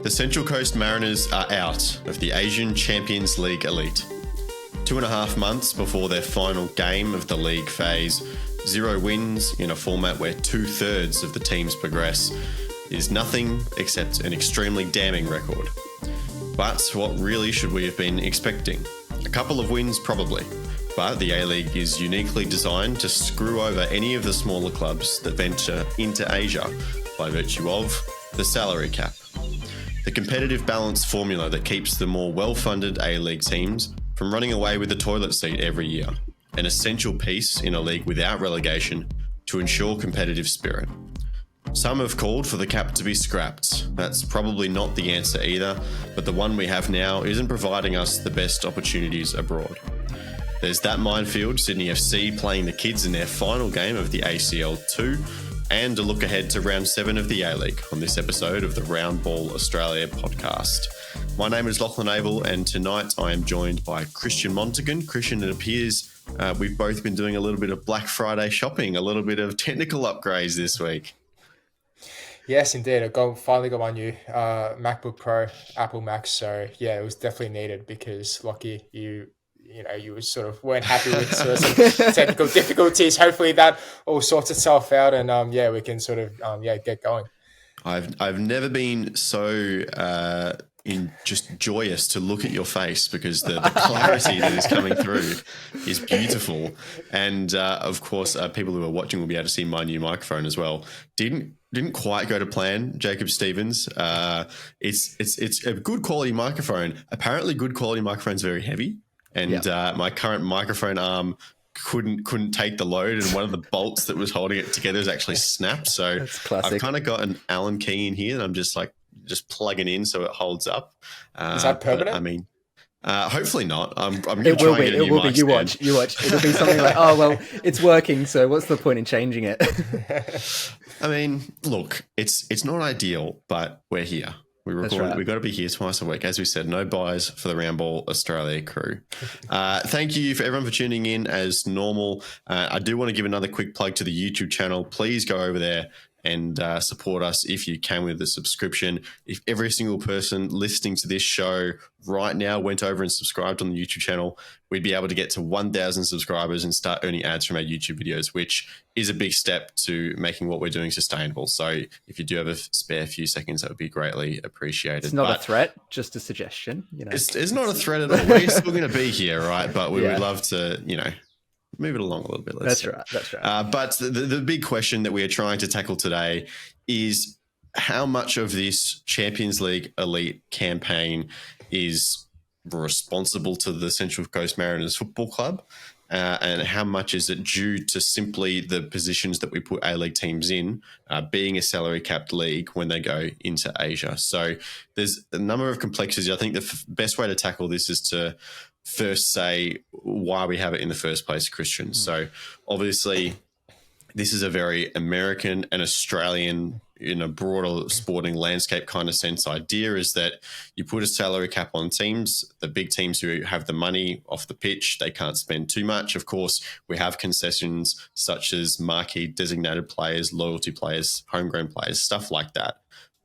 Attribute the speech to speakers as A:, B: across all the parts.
A: The Central Coast Mariners are out of the Asian Champions League Elite. 2.5 months before their final game of the league phase, 0 wins in a format where 2/3 of the teams progress is nothing except an extremely damning record. But what really should we have been expecting? A couple of wins probably, but the A-League is uniquely designed to screw over any of the smaller clubs that venture into Asia by virtue of the salary cap. The competitive balance formula that keeps the more well-funded A-League teams from running away with the toilet seat every year, an essential piece in a league without relegation to ensure competitive spirit. Some have called for the cap to be scrapped. That's probably not the answer either, but the one we have now isn't providing us the best opportunities abroad. There's that minefield, Sydney FC playing the kids in their final game of the ACL 2, and a look ahead to round 7 of the A-League on this episode of the Round Ball Australia podcast. My name is Lachlan Avil, and tonight I am joined by Christian Montegan. Christian, it appears we've both been doing a little bit of Black Friday shopping, a little bit of technical upgrades this week.
B: Yes, indeed. I finally got my new MacBook Pro, Apple Mac. So yeah, it was definitely needed because Lockie, you weren't happy with some technical difficulties. Hopefully that all sorts itself out, and we can sort of get going.
A: I've never been so just joyous to look at your face because the clarity that is coming through is beautiful. And of course, people who are watching will be able to see my new microphone as well. Didn't quite go to plan, Jacob Stevens. It's a good quality microphone. Apparently, good quality microphone's very heavy, and my current microphone arm couldn't take the load, and one of the bolts that was holding it together is actually snapped. So I've kind of got an Allen key in here, and I'm just plugging in so it holds up.
B: Is that permanent?
A: I mean, hopefully not. I'm going
C: to
A: try and get a new mic stand.
C: You watch. It'll be something like, oh, well, it's working, so what's the point in changing it?
A: I mean, look, it's not ideal, but we're here. We record. Right. We've got to be here twice a week. As we said, no buys for the Round Ball Australia crew. Thank you for everyone for tuning in as normal. I do want to give another quick plug to the YouTube channel. Please go over there and support us if you can with the subscription. If every single person listening to this show right now went over and subscribed on the YouTube channel, we'd be able to get to 1,000 subscribers and start earning ads from our YouTube videos, which is a big step to making what we're doing sustainable. So if you do have a spare few seconds, that would be greatly appreciated.
C: It's not a threat, just a suggestion.
A: It's not a threat at all. We're still going to be here, right? But we would love to, move it along a little bit.
C: That's right.
A: But the big question that we are trying to tackle today is how much of this Champions League Elite campaign is responsible to the Central Coast Mariners Football Club, and how much is it due to simply the positions that we put A-League teams in, being a salary capped league when they go into Asia. So there's a number of complexities. I think the best way to tackle this is to first say why we have it in the first place, Christian. So obviously this is a very American and Australian, in a broader sporting landscape kind of sense, idea is that you put a salary cap on teams. The big teams who have the money off the pitch, they can't spend too much. Of course, we have concessions such as marquee designated players, loyalty players, homegrown players, stuff like that.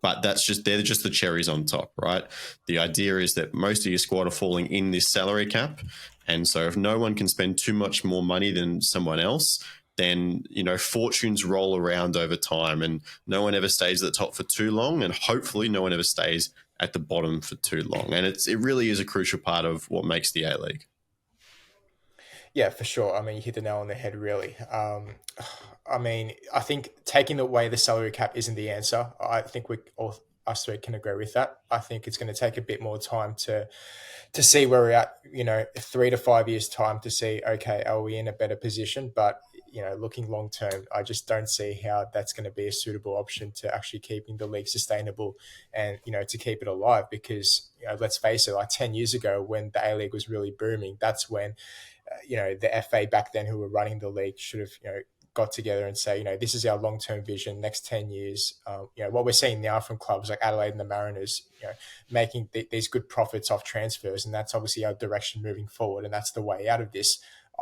A: But they're just the cherries on top, right? The idea is that most of your squad are falling in this salary cap. And so if no one can spend too much more money than someone else, then, fortunes roll around over time and no one ever stays at the top for too long. And hopefully no one ever stays at the bottom for too long. And it really is a crucial part of what makes the A-League.
B: Yeah, for sure. I mean, you hit the nail on the head, really. I think taking away the salary cap isn't the answer. I think us three can agree with that. I think it's going to take a bit more time to see where we're at, 3 to 5 years time to see, okay, are we in a better position? But, looking long term, I just don't see how that's going to be a suitable option to actually keeping the league sustainable and, to keep it alive. Because, let's face it, like 10 years ago when the A-League was really booming, that's when, the FA back then who were running the league should have, got together and say, this is our long-term vision, next 10 years. What we're seeing now from clubs like Adelaide and the Mariners, making these good profits off transfers. And that's obviously our direction moving forward. And that's the way out of this,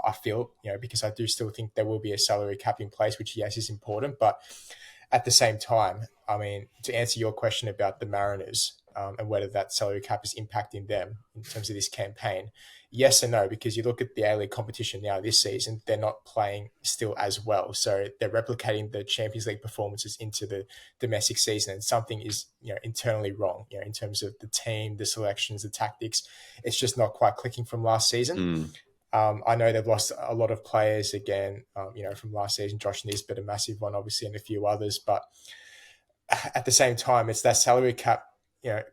B: I feel, because I do still think there will be a salary cap in place, which, yes, is important. But at the same time, I mean, to answer your question about the Mariners, and whether that salary cap is impacting them in terms of this campaign. Yes and no, because you look at the A-League competition now this season, they're not playing still as well. So they're replicating the Champions League performances into the domestic season, and something is internally wrong in terms of the team, the selections, the tactics. It's just not quite clicking from last season. I know they've lost a lot of players again, from last season. Josh Nisbet, a massive one, obviously, and a few others. But at the same time, it's that salary cap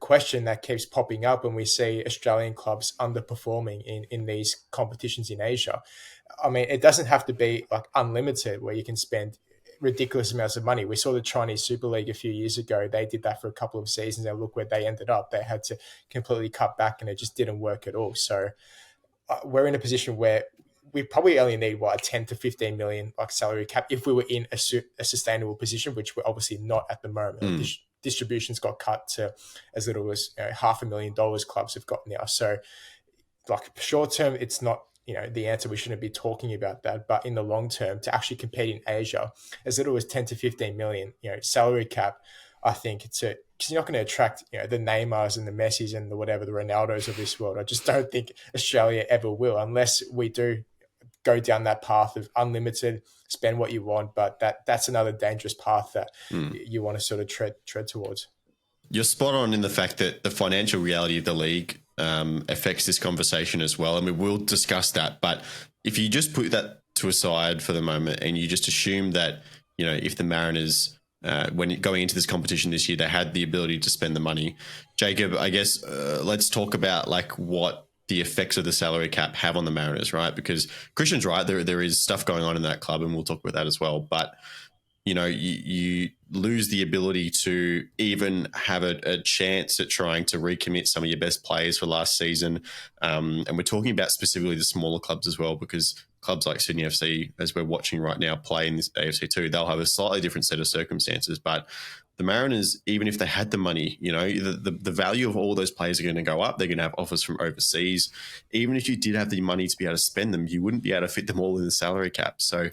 B: question that keeps popping up when we see Australian clubs underperforming in these competitions in Asia. I mean, it doesn't have to be like unlimited where you can spend ridiculous amounts of money. We saw the Chinese Super League a few years ago. They did that for a couple of seasons, and look where they ended up. They had to completely cut back, and it just didn't work at all. So we're in a position where we probably only need a 10 to 15 million like salary cap if we were in a sustainable position, which we're obviously not at the moment. Distributions got cut to as little as $500,000 clubs have got now. So like short term, it's not the answer. We shouldn't be talking about that. But in the long term, to actually compete in Asia, as little as 10 to 15 million salary cap, I think because you're not going to attract the Neymars and the Messis and the Ronaldos of this world. I just don't think Australia ever will, unless we do go down that path of unlimited, spend what you want. But that's another dangerous path that you want to sort of tread towards.
A: You're spot on in the fact that the financial reality of the league affects this conversation as well, and we will discuss that. But if you just put that to a side for the moment and you just assume that if the Mariners when going into this competition this year, they had the ability to spend the money. Jacob, I guess let's talk about like what the effects of the salary cap have on the Mariners, right? Because Christian's right, there is stuff going on in that club, and we'll talk about that as well. But you lose the ability to even have a chance at trying to recommit some of your best players for last season. And we're talking about specifically the smaller clubs as well, because clubs like Sydney FC, as we're watching right now, play in this AFC2, they'll have a slightly different set of circumstances. But the Mariners, even if they had the money, the value of all those players are going to go up. They're going to have offers from overseas. Even if you did have the money to be able to spend them, you wouldn't be able to fit them all in the salary cap. So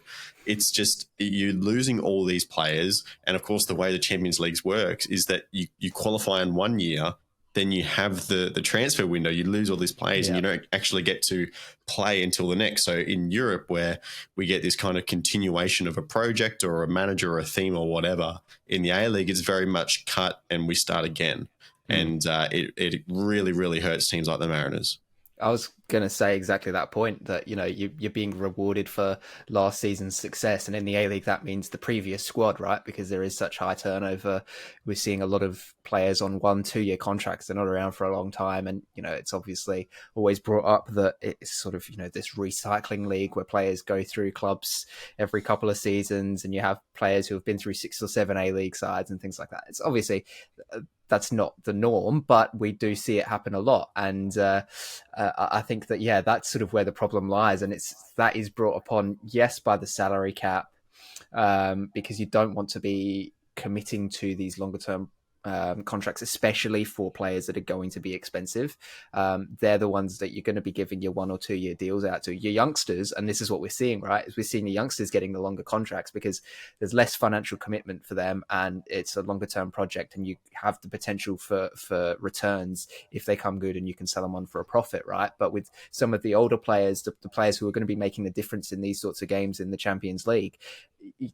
A: it's just you're losing all these players. And of course, the way the Champions League works is that you qualify in 1 year, then you have the transfer window, you lose all these players and you don't actually get to play until the next. So in Europe, where we get this kind of continuation of a project or a manager or a theme or whatever, in the A-League, it's very much cut and we start again. And it really, really hurts teams like the Mariners.
C: I was going to say exactly that point, that you're being rewarded for last season's success, and in the A-League that means the previous squad, right? Because there is such high turnover. We're seeing a lot of players on 1-2 year contracts. They're not around for a long time, and it's obviously always brought up that it's sort of this recycling league where players go through clubs every couple of seasons, and you have players who have been through 6 or 7 A-League sides and things like that. It's obviously that's not the norm, but we do see it happen a lot. And I think that, that's sort of where the problem lies. And that is brought upon, yes, by the salary cap, because you don't want to be committing to these longer term contracts, especially for players that are going to be expensive. They're the ones that you're going to be giving your 1 or 2 year deals out to. Your youngsters, and this is what we're seeing, right? Is we're seeing the youngsters getting the longer contracts because there's less financial commitment for them, and it's a longer term project, and you have the potential for returns if they come good, and you can sell them on for a profit, right? But with some of the older players, the players who are going to be making the difference in these sorts of games in the Champions League,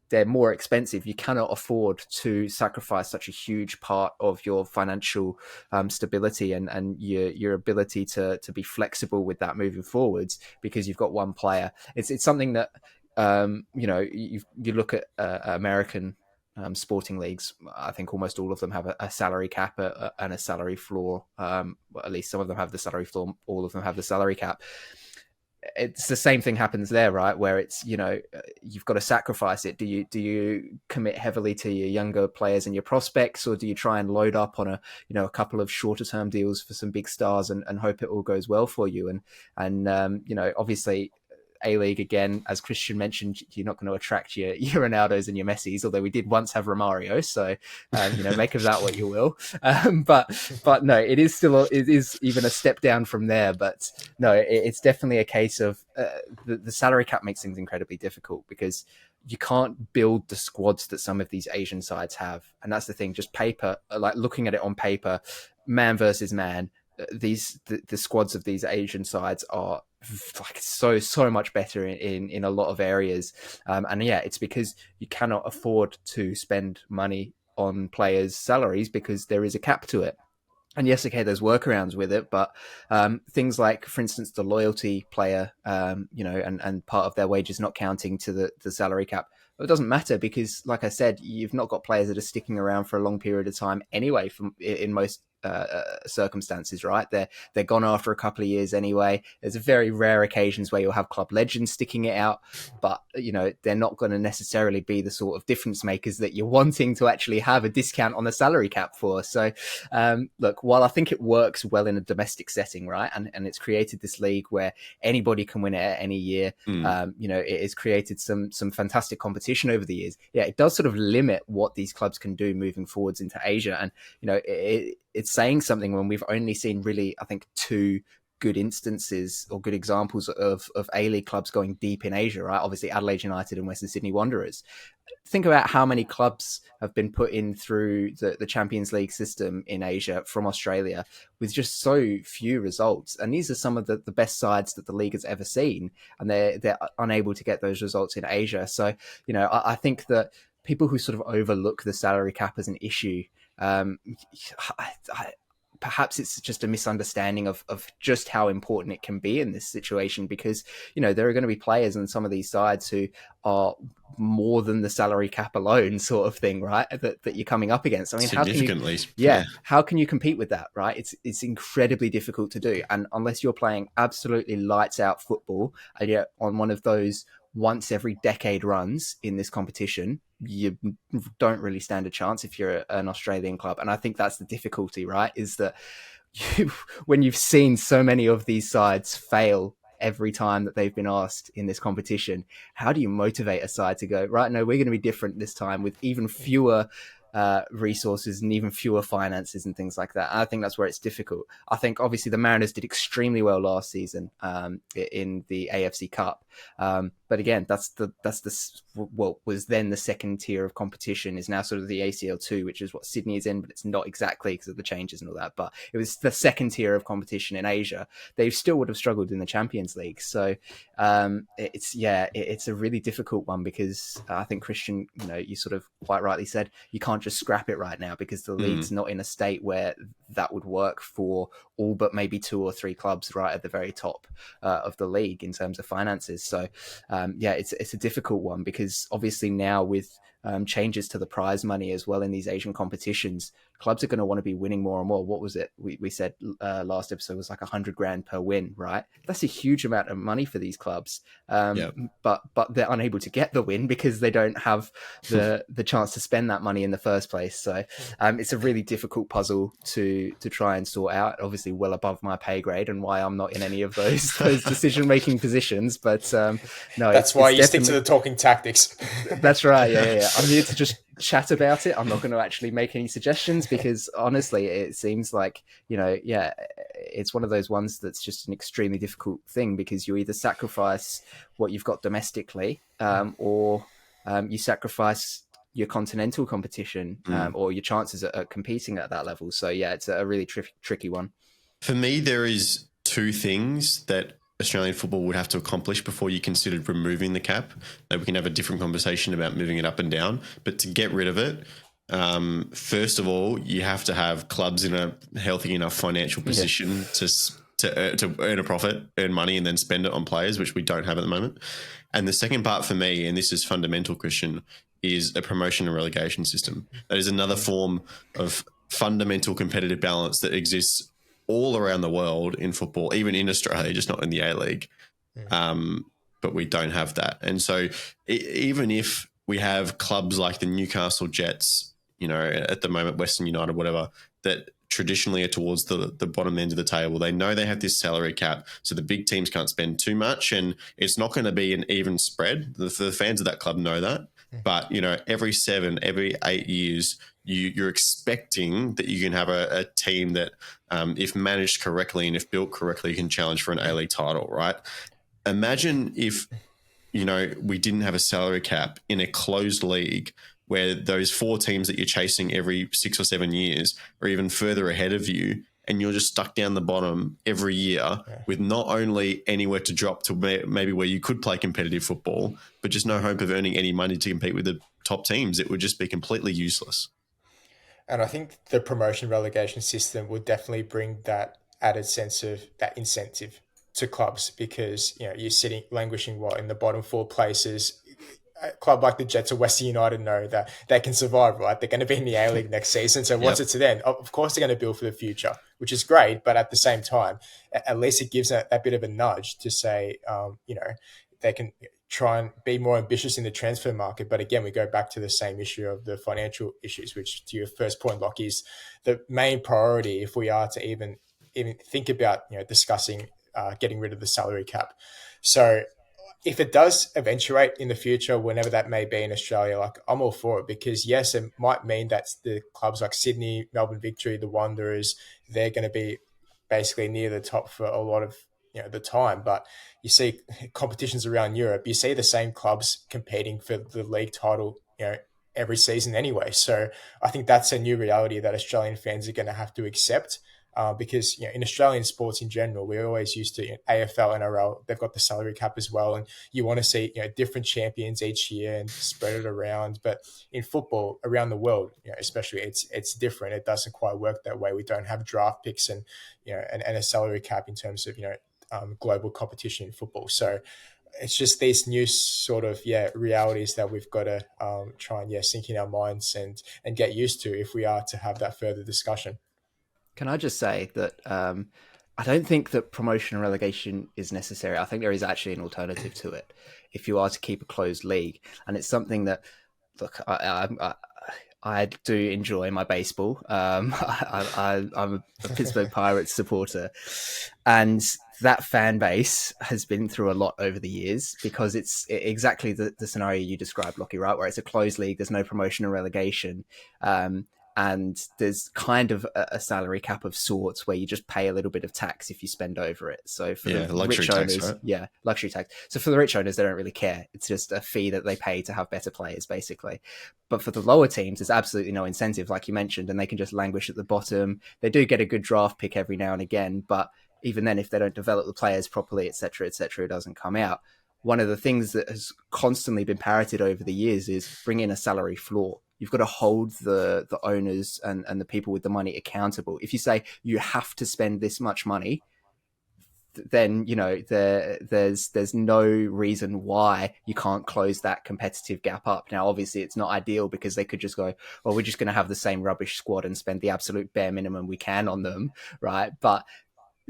C: they're more expensive. You cannot afford to sacrifice such a huge part of your financial stability and your ability to be flexible with that moving forwards, because you've got one player. It's something that you look at American sporting leagues. I think almost all of them have a salary cap and a salary floor. Well, at least some of them have the salary floor. All of them have the salary cap. It's the same thing happens there, right? Where it's, you've got to sacrifice it. Do you commit heavily to your younger players and your prospects, or do you try and load up on a couple of shorter term deals for some big stars and hope it all goes well for you? And obviously A-League, again, as Christian mentioned, you're not going to attract your Ronaldos and your Messis, although we did once have Romario, so make of that what you will. But no, it is even a step down from there. But no, it's definitely a case of the salary cap makes things incredibly difficult, because you can't build the squads that some of these Asian sides have. And that's the thing, just paper, like looking at it on paper, man versus man, the squads of these Asian sides are like so much better in a lot of areas. And yeah, it's because you cannot afford to spend money on players' salaries because there is a cap to it. And yes, okay, there's workarounds with it, but things like, for instance, the loyalty player, and part of their wages not counting to the salary cap, it doesn't matter because, like I said, you've not got players that are sticking around for a long period of time anyway. In most circumstances, right? They're gone after a couple of years anyway. There's very rare occasions where you'll have club legends sticking it out, but they're not going to necessarily be the sort of difference makers that you're wanting to actually have a discount on the salary cap for. So, look, while I think it works well in a domestic setting, right, and it's created this league where anybody can win it at any year. It has created some fantastic competition over the years. Yeah, it does sort of limit what these clubs can do moving forwards into Asia, and it's saying something when we've only seen really, I think, two good instances or good examples of A-League clubs going deep in Asia, right? Obviously, Adelaide United and Western Sydney Wanderers. Think about how many clubs have been put in through the Champions League system in Asia from Australia with just so few results. And these are some of the best sides that the league has ever seen. And they're unable to get those results in Asia. So, I think that people who sort of overlook the salary cap as an issue, perhaps it's just a misunderstanding of just how important it can be in this situation, because there are going to be players in some of these sides who are more than the salary cap alone, sort of thing, right? That you're coming up against. I mean,
A: significantly,
C: how can you compete with that, right? It's incredibly difficult to do, and unless you're playing absolutely lights out football, and yet on one of those once every decade runs in this competition, you don't really stand a chance if you're an Australian club. And I think that's the difficulty, right? Is that when you've seen so many of these sides fail every time that they've been asked in this competition, how do you motivate a side to go, right, no, we're going to be different this time with even fewer resources and even fewer finances and things like that? And I think that's where it's difficult. I think obviously the Mariners did extremely well last season in the AFC Cup, but again, that's what was then the second tier of competition is now sort of the ACL2, which is what Sydney is in, but it's not exactly because of the changes and all that. But it was the second tier of competition in Asia. They still would have struggled in the Champions League. So it's a really difficult one, because I think, Christian, you sort of quite rightly said you can't just scrap it right now because the league's not in a state where that would work for all but maybe two or three clubs right at the very top of the league in terms of finances. So it's a difficult one, because obviously now with changes to the prize money as well in these Asian competitions, clubs are going to want to be winning more and more. What was it we said last episode was like $100,000 per win, right? That's a huge amount of money for these clubs, but they're unable to get the win because they don't have the chance to spend that money in the first place. So it's a really difficult puzzle to try and sort out, obviously well above my pay grade and why I'm not in any of those decision making positions. But no,
B: that's why you stick to the talking tactics.
C: That's right. Yeah. I'm here to just chat about it. I'm not going to actually make any suggestions, because honestly, it seems like, it's one of those ones that's just an extremely difficult thing, because you either sacrifice what you've got domestically, or you sacrifice your continental competition, or your chances at competing at that level. So yeah, it's a really tricky one.
A: For me, there is two things that Australian football would have to accomplish before you considered removing the cap. Maybe we can have a different conversation about moving it up and down, but to get rid of it, first of all, you have to have clubs in a healthy enough financial position to earn a profit, earn money, and then spend it on players, which we don't have at the moment. And the second part for me, and this is fundamental, Christian, is a promotion and relegation system. That is another form of fundamental competitive balance that exists all around the world in football, even in Australia, just not in the A-League. But we don't have that. And so even if we have clubs like the Newcastle Jets, at the moment, Western United, whatever, that traditionally are towards the bottom end of the table, they know they have this salary cap, so the big teams can't spend too much, and it's not going to be an even spread. The fans of that club know that. But, every 8 years, you're expecting that you can have a team that, if managed correctly and if built correctly, can challenge for an A-League title, right? Imagine if we didn't have a salary cap in a closed league where those 4 teams that you're chasing every 6 or 7 years are even further ahead of you, and you're just stuck down the bottom every year with not only anywhere to drop to maybe where you could play competitive football, but just no hope of earning any money to compete with the top teams. It would just be completely useless.
B: And I think the promotion relegation system would definitely bring that added sense of that incentive to clubs, because you're sitting languishing in the bottom 4 places. A club like the Jets or Western United know that they can survive, right? They're going to be in the A-League next season. So what's it to them? Of course, they're going to build for the future, which is great. But at the same time, at least it gives that bit of a nudge to say, they can try and be more ambitious in the transfer market. But again, we go back to the same issue of the financial issues, which, to your first point, Lockie, is the main priority if we are to even think about discussing getting rid of the salary cap. So if it does eventuate in the future, whenever that may be in Australia, like, I'm all for it, because yes, it might mean that the clubs like Sydney, Melbourne Victory, the Wanderers, they're going to be basically near the top for a lot of the time. But you see competitions around Europe, you see the same clubs competing for the league title, every season anyway. So I think that's a new reality that Australian fans are going to have to accept. Because in Australian sports in general, we're always used to AFL, NRL. They've got the salary cap as well, and you want to see different champions each year and spread it around. But in football around the world, especially, it's different. It doesn't quite work that way. We don't have draft picks and and a salary cap in terms of global competition in football. So it's just these new sort of realities that we've got to try and sink in our minds and get used to if we are to have that further discussion.
C: Can I just say that I don't think that promotion and relegation is necessary. I think there is actually an alternative to it if you are to keep a closed league. And it's something that, look, I do enjoy my baseball. I'm a Pittsburgh Pirates supporter. And that fan base has been through a lot over the years, because it's exactly the scenario you described, Lockie, right? Where it's a closed league, there's no promotion and relegation. And there's kind of a salary cap of sorts where you just pay a little bit of tax if you spend over it. So for the rich owners, right? Luxury tax. So for the rich owners, they don't really care. It's just a fee that they pay to have better players, basically. But for the lower teams, there's absolutely no incentive, like you mentioned, and they can just languish at the bottom. They do get a good draft pick every now and again, but even then, if they don't develop the players properly, etc., it doesn't come out. One of the things that has constantly been parroted over the years is bring in a salary floor. You've got to hold the owners and the people with the money accountable. If you say you have to spend this much money, then there's no reason why you can't close that competitive gap up. Now, obviously, it's not ideal, because they could just go, well, we're just going to have the same rubbish squad and spend the absolute bare minimum we can on them, right? But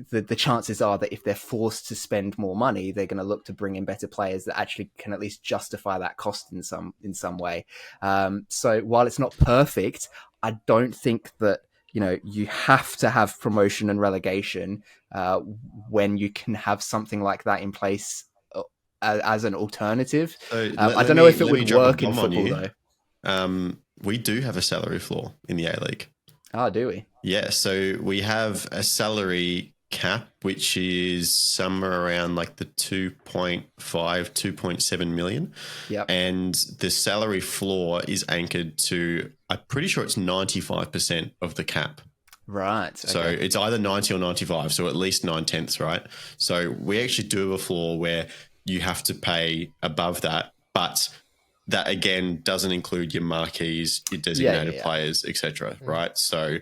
C: the chances are that if they're forced to spend more money, they're going to look to bring in better players that actually can at least justify that cost in some way. So while it's not perfect, I don't think that you have to have promotion and relegation when you can have something like that in place as an alternative. I don't know if it would work in football though.
A: We do have a salary floor in the A-League.
C: Oh, do we?
A: Yeah, so we have a salary cap, which is somewhere around like the 2.7 million.
C: Yep.
A: And the salary floor is anchored to, I'm pretty sure it's 95% of the cap.
C: Right. Okay.
A: So it's either 90 or 95, so at least 9/10, right? So we actually do have a floor where you have to pay above that, but that again doesn't include your marquees, your designated players, etc. Right? So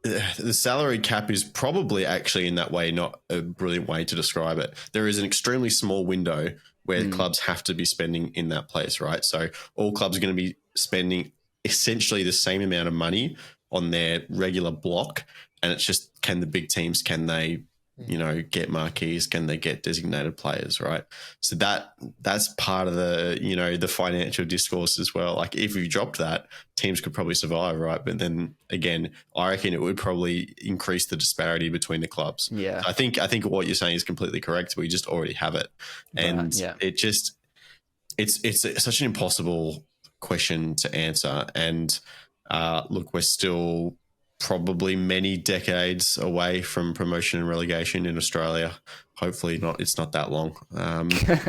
A: the salary cap is probably actually in that way not a brilliant way to describe it. There is an extremely small window where clubs have to be spending in that place, right? So all clubs are going to be spending essentially the same amount of money on their regular block, and it's just, can the big teams, can they get marquees, can they get designated players, right? So that's part of the the financial discourse as well. Like, if you dropped that, teams could probably survive, right? But then again, I reckon it would probably increase the disparity between the clubs.
C: Yeah,
A: I think what you're saying is completely correct. We just already have it, and it's such an impossible question to answer. And look, we're still probably many decades away from promotion and relegation in Australia. Hopefully not. It's not that long.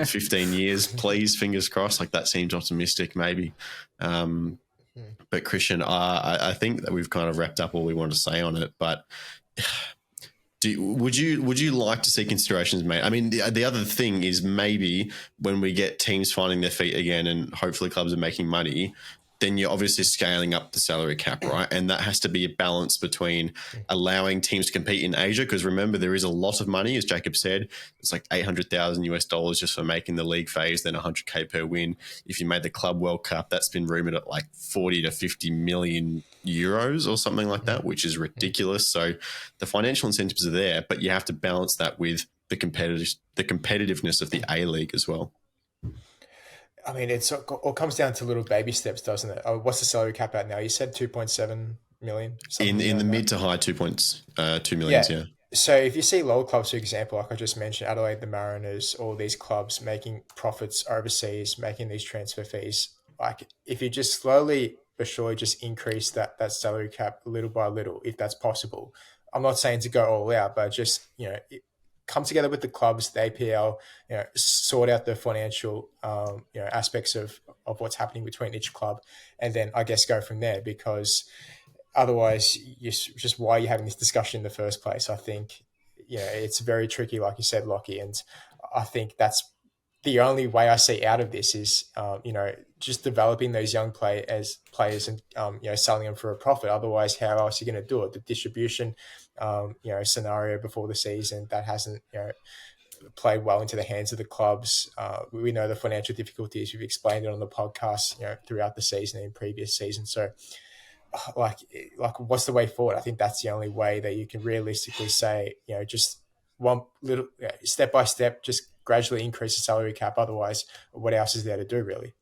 A: 15 years, please, fingers crossed. Like, that seems optimistic, maybe. But Christian, I think that we've kind of wrapped up all we want to say on it. But would you like to see considerations made? I mean, the other thing is, maybe when we get teams finding their feet again and hopefully clubs are making money, then you're obviously scaling up the salary cap, right? And that has to be a balance between allowing teams to compete in Asia, because remember, there is a lot of money, as Jacob said. It's like $800,000 just for making the league phase, then $100K per win. If you made the Club World Cup, that's been rumored at like 40 to 50 million euros or something like that, which is ridiculous. So the financial incentives are there, but you have to balance that with the competitiveness of the A-League as well.
B: I mean, it all comes down to little baby steps, doesn't it? Oh, what's the salary cap at now? You said 2.7 million?
A: In the mid to high 2 million, yeah.
B: So if you see lower clubs, for example, like I just mentioned, Adelaide, the Mariners, all these clubs making profits overseas, making these transfer fees, like if you just slowly but surely just increase that salary cap little by little, if that's possible. I'm not saying to go all out, but just, come together with the clubs, the APL, sort out the financial, aspects of what's happening between each club, and then I guess go from there, because otherwise, just why are you having this discussion in the first place? I think, it's very tricky, like you said, Lockie, and I think that's the only way I see out of this is, just developing those young players and, selling them for a profit. Otherwise, how else are you going to do it? The distribution, scenario before the season that hasn't, played well into the hands of the clubs. We know the financial difficulties. We've explained it on the podcast, throughout the season and in previous seasons. So, like, what's the way forward? I think that's the only way that you can realistically say, just one little step by step, just gradually increase the salary cap. Otherwise, what else is there to do, really?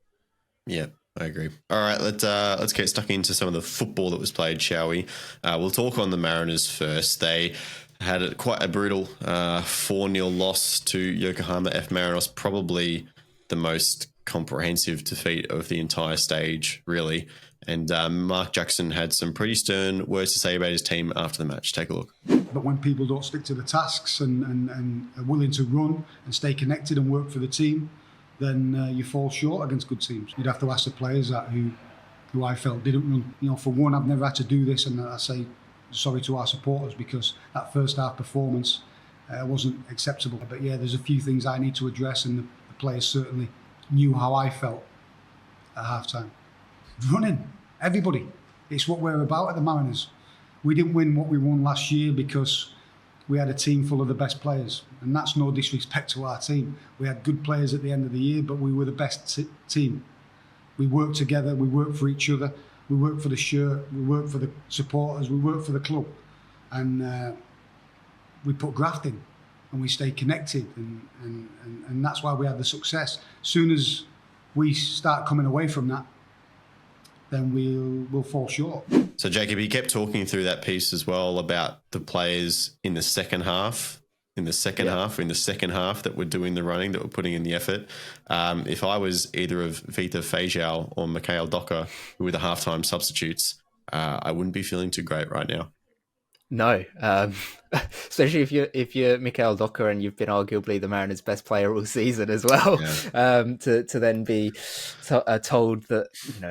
A: Yeah, I agree. All right, let's get stuck into some of the football that was played, shall we? We'll talk on the Mariners first. They had quite a brutal 4-0 loss to Yokohama F. Marinos, probably the most comprehensive defeat of the entire stage, really. And Mark Jackson had some pretty stern words to say about his team after the match. Take a look.
D: But when people don't stick to the tasks and are willing to run and stay connected and work for the team, then you fall short against good teams. You'd have to ask the players that who I felt didn't run. For one, I've never had to do this, and I say sorry to our supporters because that first half performance wasn't acceptable. But yeah, there's a few things I need to address, and the players certainly knew how I felt at half-time. Running, everybody. It's what we're about at the Mariners. We didn't win what we won last year because we had a team full of the best players, and that's no disrespect to our team. We had good players at the end of the year, but we were the best team. We worked together, we worked for each other, we worked for the shirt, we worked for the supporters, we worked for the club, and we put graft in, and we stayed connected, and that's why we had the success. As soon as we start coming away from that, then we'll fall short.
A: So, Jacob, he kept talking through that piece as well about the players in the second half, that were doing the running, that were putting in the effort. If I was either of Vita Fejau or Mikhail Docker, who were the halftime substitutes, I wouldn't be feeling too great right now.
C: No, especially if you're Mikhail Docker and you've been arguably the Mariners' best player all season as well. Yeah. To then be told that,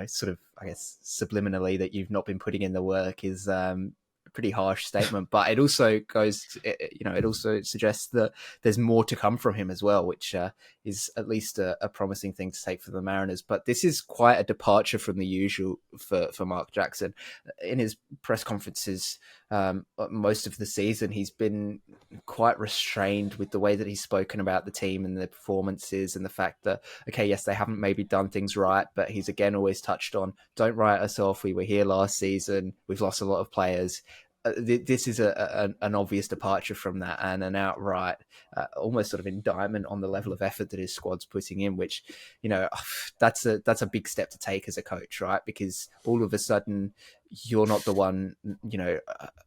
C: sort of, I guess, subliminally, that you've not been putting in the work is a pretty harsh statement. But it also goes, it also suggests that there's more to come from him as well, which is at least a promising thing to take for the Mariners. But this is quite a departure from the usual for Mark Jackson. In his press conferences, most of the season, he's been quite restrained with the way that he's spoken about the team and the performances, and the fact that, okay, yes, they haven't maybe done things right, but he's again always touched on, don't write us off. We were here last season. We've lost a lot of players. This is an obvious departure from that, and an outright almost sort of indictment on the level of effort that his squad's putting in, which, that's a big step to take as a coach, right? Because all of a sudden you're not the one,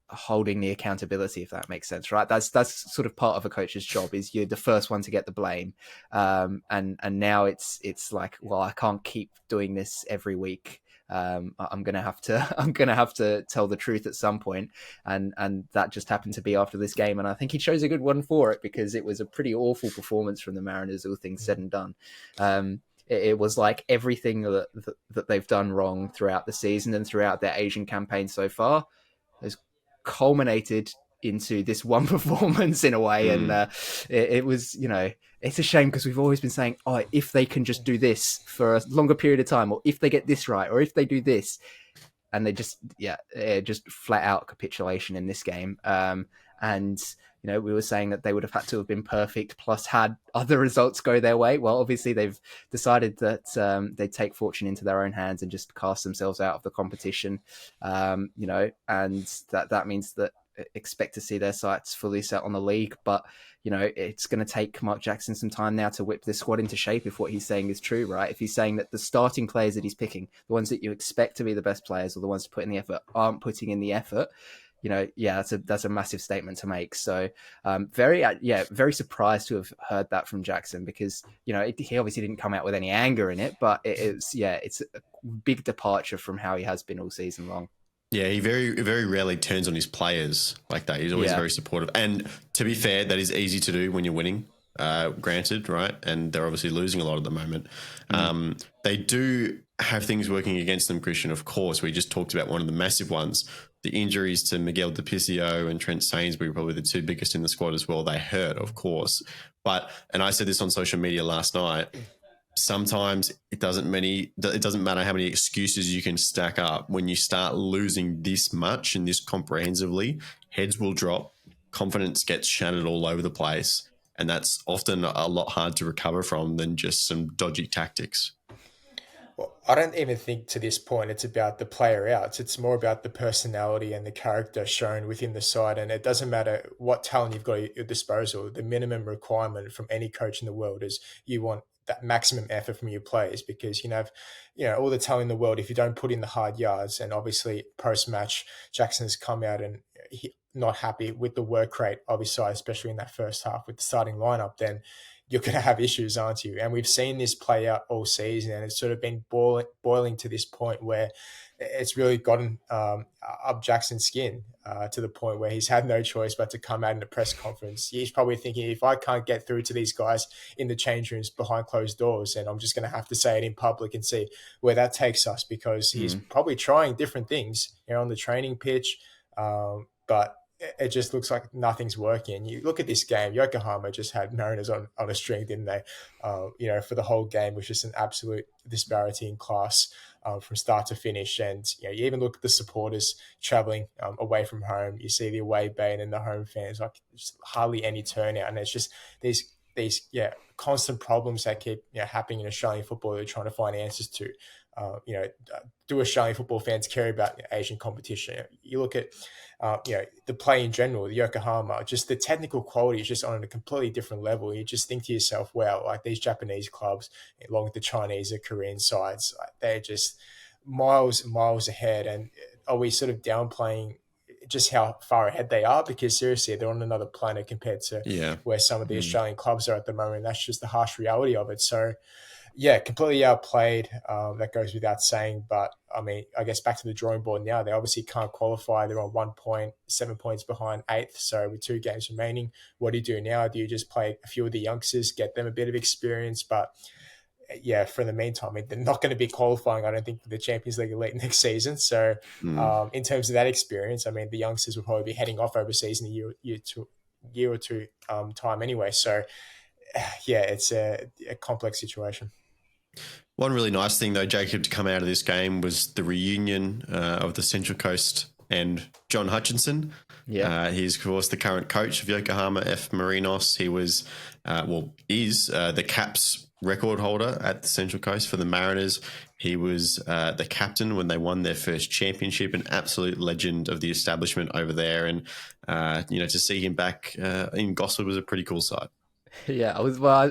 C: holding the accountability, if that makes sense, right? That's sort of part of a coach's job, is you're the first one to get the blame. And now it's like, well, I can't keep doing this every week. I'm gonna have to I'm gonna have to tell the truth at some point, and that just happened to be after this game, and I think he chose a good one for it, because it was a pretty awful performance from the Mariners, all things said and done. It was like everything that they've done wrong throughout the season and throughout their Asian campaign so far has culminated into this one performance in a way. And it was, it's a shame, because we've always been saying, oh, if they can just do this for a longer period of time, or if they get this right, or if they do this, and they just flat out capitulation in this game. And we were saying that they would have had to have been perfect, plus had other results go their way. Well, obviously they've decided that they take fortune into their own hands and just cast themselves out of the competition. And that means that expect to see their sights fully set on the league. But it's going to take Mark Jackson some time now to whip this squad into shape, if what he's saying is true, right? If he's saying that the starting players that he's picking, the ones that you expect to be the best players or the ones to put in the effort, aren't putting in the effort, that's a massive statement to make. So very surprised to have heard that from Jackson, because he obviously didn't come out with any anger in it, but it's a big departure from how he has been all season long.
A: Yeah, he very, very rarely turns on his players like that. He's always very supportive. And to be fair, that is easy to do when you're winning, granted, right? And they're obviously losing a lot at the moment. They do have things working against them, Christian, of course. We just talked about one of the massive ones. The injuries to Miguel DePicio and Trent Sainsbury, probably the two biggest in the squad as well. They hurt, of course. And I said this on social media last night, sometimes it doesn't matter how many excuses you can stack up. When you start losing this much and this comprehensively, heads will drop, confidence gets shattered all over the place, and that's often a lot hard to recover from than just some dodgy tactics.
B: Well, I don't even think to this point it's about the player outs. It's more about the personality and the character shown within the side. And it doesn't matter what talent you've got at your disposal. The minimum requirement from any coach in the world is you want that maximum effort from your players, because you have all the talent in the world. If you don't put in the hard yards, and obviously post-match Jackson has come out and not happy with the work rate of his side, especially in that first half with the starting lineup, then you're going to have issues, aren't you? And we've seen this play out all season, and it's sort of been boiling to this point where it's really gotten up Jackson's skin to the point where he's had no choice but to come out in a press conference. He's probably thinking, if I can't get through to these guys in the change rooms behind closed doors, and I'm just going to have to say it in public and see where that takes us, because he's probably trying different things on the training pitch, but it just looks like nothing's working. You look at this game, Yokohama just had Mariners on a string, didn't they? For the whole game, which is an absolute disparity in class from start to finish. And you even look at the supporters traveling away from home. You see the away bay and the home fans, like just hardly any turnout. And it's just these constant problems that keep happening in Australian football they're trying to find answers to. Do Australian football fans care about Asian competition? You look at the play in general, the Yokohama, just the technical quality is just on a completely different level. You just think to yourself, wow, like these Japanese clubs, along with the Chinese or Korean sides, they're just miles and miles ahead. And are we sort of downplaying just how far ahead they are? Because seriously, they're on another planet compared to where some of the Australian clubs are at the moment. That's just the harsh reality of it. So completely outplayed. That goes without saying. But I mean, I guess back to the drawing board now. They obviously can't qualify. They're on 1 point, 7 points behind 8th. So with 2 games remaining, what do you do now? Do you just play a few of the youngsters, get them a bit of experience? But for the meantime, they're not going to be qualifying, I don't think, for the Champions League elite next season. So in terms of that experience, I mean, the youngsters will probably be heading off overseas in a year or two time anyway. So it's a complex situation.
A: One really nice thing, though, Jacob, to come out of this game was the reunion of the Central Coast and John Hutchinson. He's, of course, the current coach of Yokohama F. Marinos. He was, is the Caps record holder at the Central Coast for the Mariners. He was the captain when they won their first championship, an absolute legend of the establishment over there. And, to see him back in Gosford was a pretty cool sight.
C: Yeah,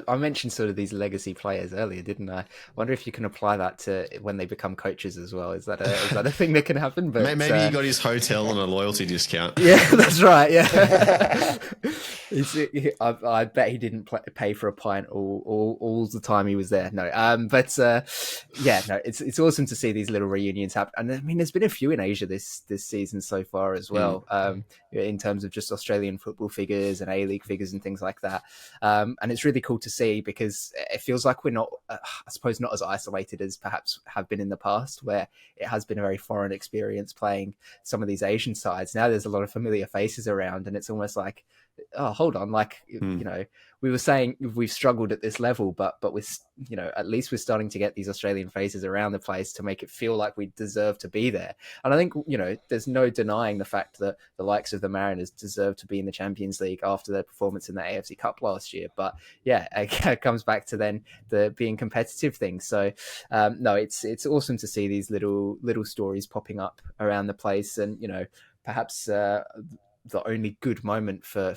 C: I mentioned sort of these legacy players earlier, didn't I? Wonder if you can apply that to when they become coaches as well. Is that a thing that can happen? But
A: Maybe he got his hotel on a loyalty discount.
C: yeah, that's right. Yeah, I bet he didn't pay for a pint all the time he was there. No, yeah, no, it's awesome to see these little reunions happen. And I mean, there's been a few in Asia this season so far as well. In terms of just Australian football figures and A-League figures and things like that. And it's really cool to see because it feels like we're not, I suppose, not as isolated as perhaps have been in the past, where it has been a very foreign experience playing some of these Asian sides. Now there's a lot of familiar faces around, and it's almost like, oh, hold on, like, you know, we were saying we've struggled at this level, but with, you know, at least we're starting to get these Australian faces around the place to make it feel like we deserve to be there. And I think, you know, there's no denying the fact that the likes of the Mariners deserve to be in the Champions League after their performance in the AFC Cup last year. But yeah, it comes back to then the being competitive thing. So no, it's awesome to see these little stories popping up around the place, and, you know, perhaps the only good moment for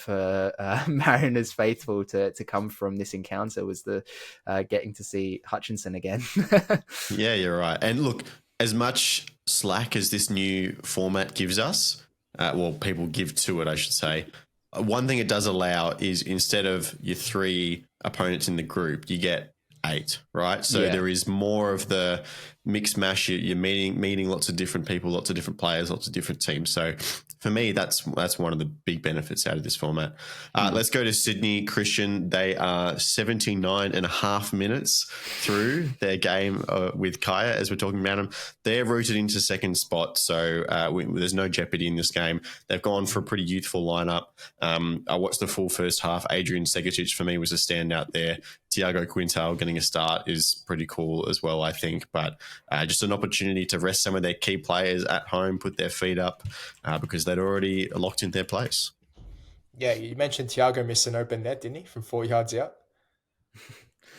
C: Mariners faithful to come from this encounter was the getting to see Hutchinson again.
A: Yeah, you're right. And look, as much slack as this new format gives us, well, people give to it, I should say, one thing it does allow is instead of your 3 opponents in the group, you get 8, right? So there is more of the mix mash. You're meeting lots of different people, lots of different players, lots of different teams. So for me, that's one of the big benefits out of this format. Let's go to Sydney. Christian, they are 79 and a half minutes through their game with Kaya, as we're talking about them. They're rooted into second spot, so there's no jeopardy in this game. They've gone for a pretty youthful lineup. I watched the full first half. Adrian Segatic, for me, was a standout there. Tiago Quintal getting a start is pretty cool as well, I think. But just an opportunity to rest some of their key players at home, put their feet up, because they'd already locked in their place.
B: Yeah, you mentioned Tiago missed an open net, didn't he, from 4 yards out?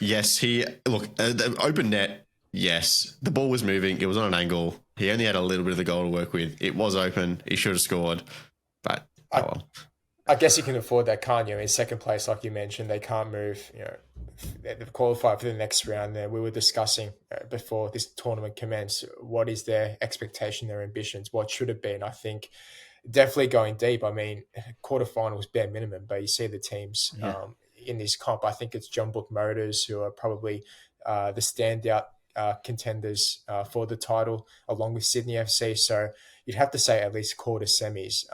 A: Yes, the open net, yes. The ball was moving. It was on an angle. He only had a little bit of the goal to work with. It was open. He should have scored, but well.
B: I guess you can afford that, can't you? In second place, like you mentioned, they can't move. You know, they've qualified for the next round. There, we were discussing before this tournament commenced, what is their expectation, their ambitions, what should it be? And I think definitely going deep. I mean, quarterfinals bare minimum, but you see the teams in this comp. I think it's John Book Motors who are probably the standout contenders for the title, along with Sydney FC. So you'd have to say at least quarter semis